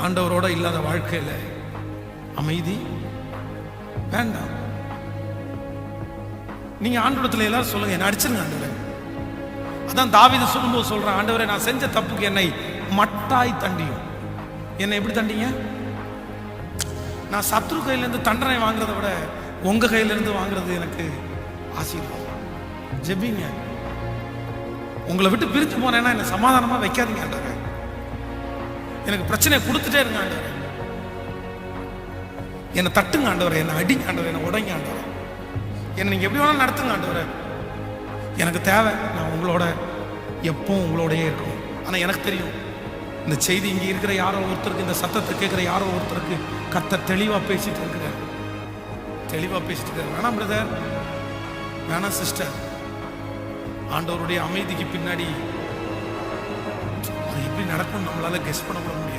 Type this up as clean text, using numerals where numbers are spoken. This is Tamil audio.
ஆண்டவரோட இல்லாத வாழ்க்கையில அமைதி வேண்டாம். நீங்க ஆண்டவரத்துல எல்லாரும் சொல்லுங்க, என்ன அடிச்சிருங்க ஆண்டவரே. அதான் தாவீது சொல்லும்போது சொல்றேன், ஆண்டவரே நான் செஞ்ச தப்புக்கு என்னை மட்டாய் தண்டியும். என்னை எப்படி தண்டிங்க? நான் சத்ரு கையிலேருந்து தண்டனை வாங்குறத விட உங்க கையிலிருந்து வாங்குறது எனக்கு ஆசீர்வாதம். ஜெபிங்க. உங்களை விட்டு பிரிஞ்சு போனேன்னா என்னை சமாதானமா வைக்காதீங்க ஆண்டவரே. எனக்கு பிரச்சனையை கொடுத்துட்டே இருங்க ஆண்டவரே. என்னை தட்டுங்க ஆண்டவரே, என்னை அடிங்க ஆண்டவரே, என்னை உடைங்க ஆண்டவரே, என்னை நீங்க எப்படி வேணாலும் நடத்துங்க ஆண்டவரே. எனக்கு தேவை நான் உங்களோட எப்பவும் உங்களோடயே இருக்கணும். ஆனா எனக்கு தெரியும் இந்த செய்தி இங்கே இருக்கிற யாரோ ஒருத்தருக்கு, இந்த சத்தத்தை கேட்குற யாரோ ஒருத்தருக்கு கர்த்தர் தெளிவாக பேசிட்டு இருக்கிறார். தெளிவாக பேசிட்டு இருக்காரு. வேணாம் பிரதர், வேணாம் சிஸ்டர். ஆண்டவருடைய அமைதிக்கு பின்னாடி அது எப்படி நடக்கும் நம்மளால கெஸ் பண்ண முடியாது.